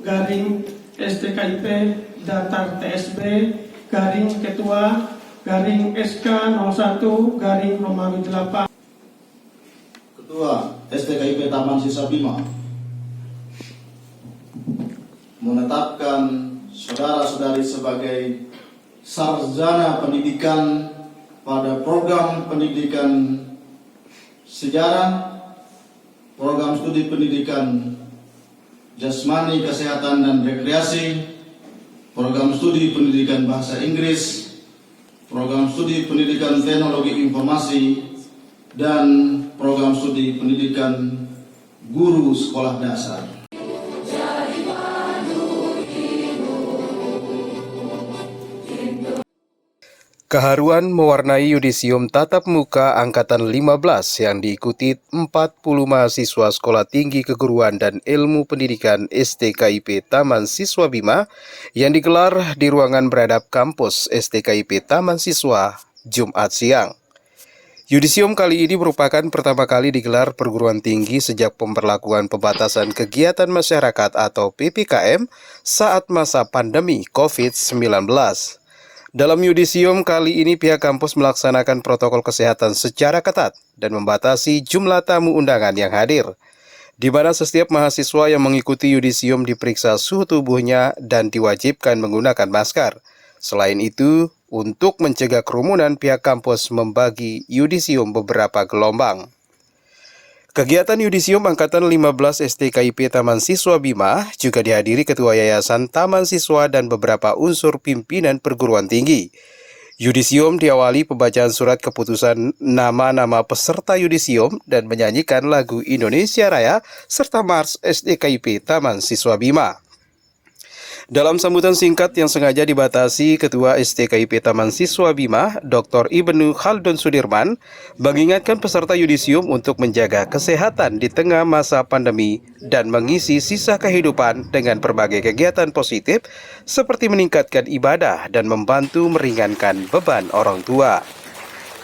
garing STKIP Datar TSB garing Ketua garing SK 01 garing Romawi 8. Ketua STKIP Taman Siswa Bima menetapkan saudara-saudari sebagai sarjana pendidikan pada program pendidikan sejarah, program studi pendidikan jasmani, kesehatan dan rekreasi, program studi pendidikan bahasa Inggris, program studi pendidikan teknologi informasi, dan program studi pendidikan guru sekolah dasar. Keharuan mewarnai yudisium tatap muka angkatan 15 yang diikuti 40 mahasiswa Sekolah Tinggi Keguruan dan Ilmu Pendidikan STKIP Taman Siswa Bima yang digelar di ruangan beradab kampus STKIP Taman Siswa Jumat siang. Yudisium kali ini merupakan pertama kali digelar perguruan tinggi sejak pemberlakuan pembatasan kegiatan masyarakat atau PPKM saat masa pandemi COVID-19. Dalam yudisium kali ini pihak kampus melaksanakan protokol kesehatan secara ketat dan membatasi jumlah tamu undangan yang hadir, di mana setiap mahasiswa yang mengikuti yudisium diperiksa suhu tubuhnya dan diwajibkan menggunakan masker. Selain itu, untuk mencegah kerumunan, pihak kampus membagi yudisium beberapa gelombang. Kegiatan yudisium angkatan 15 STKIP Taman Siswa Bima juga dihadiri Ketua Yayasan Taman Siswa dan beberapa unsur pimpinan perguruan tinggi. Yudisium diawali pembacaan surat keputusan nama-nama peserta yudisium dan menyanyikan lagu Indonesia Raya serta Mars STKIP Taman Siswa Bima. Dalam sambutan singkat yang sengaja dibatasi, Ketua STKIP Taman Siswa Bima, Dr. Ibnu Khaldun Sudirman, mengingatkan peserta yudisium untuk menjaga kesehatan di tengah masa pandemi dan mengisi sisa kehidupan dengan berbagai kegiatan positif seperti meningkatkan ibadah dan membantu meringankan beban orang tua.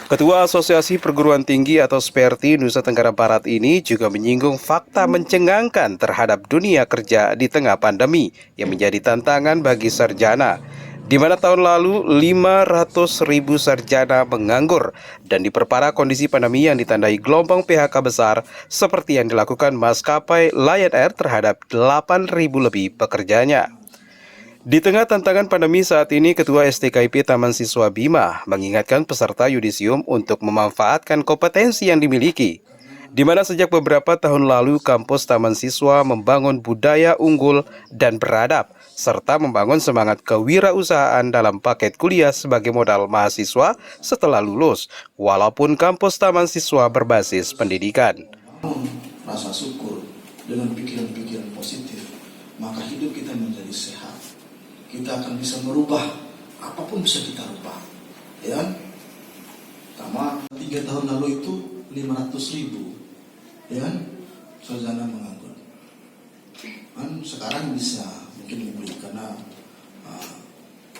Ketua Asosiasi Perguruan Tinggi atau SPERTI Nusa Tenggara Barat ini juga menyinggung fakta mencengangkan terhadap dunia kerja di tengah pandemi yang menjadi tantangan bagi sarjana, di mana tahun lalu 500.000 sarjana menganggur dan diperparah kondisi pandemi yang ditandai gelombang PHK besar seperti yang dilakukan maskapai Lion Air terhadap 8.000 lebih pekerjanya. Di tengah tantangan pandemi saat ini, Ketua STKIP Taman Siswa Bima mengingatkan peserta yudisium untuk memanfaatkan kompetensi yang dimiliki, di mana sejak beberapa tahun lalu kampus Taman Siswa membangun budaya unggul dan beradab, serta membangun semangat kewirausahaan dalam paket kuliah sebagai modal mahasiswa setelah lulus, walaupun kampus Taman Siswa berbasis pendidikan. Rasa syukur dengan pikiran-pikiran positif, maka hidup kita menjadi sehat. Kita akan bisa merubah, apapun bisa kita rubah, ya. Sama 3 tahun lalu itu 500.000, ya, sarjana menganggur. Kan sekarang bisa mungkin lebih karena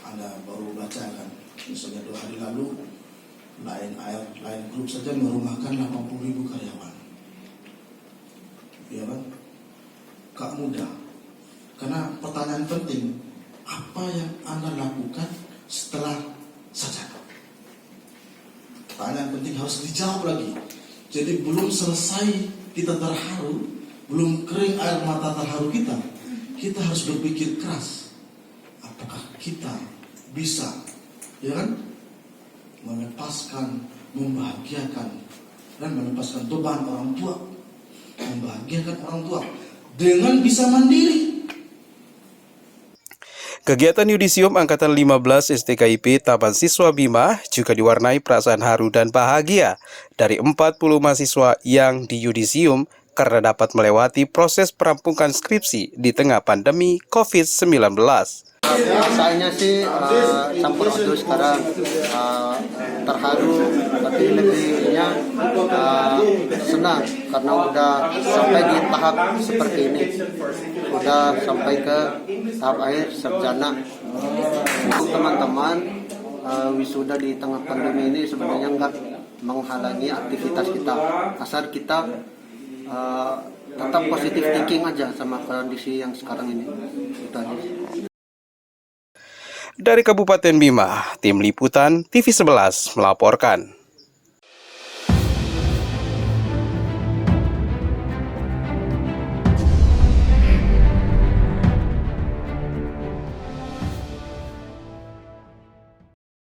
Anda baru baca kan, misalnya 2 hari lalu Lion Group saja merumahkan 80.000 karyawan, ya kan? Gak mudah, karena pertanyaan penting. Apa yang Anda lakukan setelah sarjana? Pertanyaan penting harus dijawab lagi. Jadi belum selesai kita terharu, belum kering air mata terharu kita harus berpikir keras. Apakah kita bisa, ya kan, melepaskan, membahagiakan dan melepaskan beban orang tua, membahagiakan orang tua dengan bisa mandiri. Kegiatan yudisium angkatan 15 STKIP Taman Siswa Bima juga diwarnai perasaan haru dan bahagia dari 40 mahasiswa yang di yudisium karena dapat melewati proses perampungan skripsi di tengah pandemi COVID-19. Rasanya sih campur aduk sekarang, terharu, tapi lebihnya senang karena udah sampai di tahap seperti ini, udah sampai ke tahap akhir sarjana. Untuk teman-teman wisuda di tengah pandemi ini sebenarnya nggak menghalangi aktivitas kita, asal kita tetap positif thinking aja sama kondisi yang sekarang ini. Itu aja sih. Dari Kabupaten Bima, Tim Liputan TV 11 melaporkan.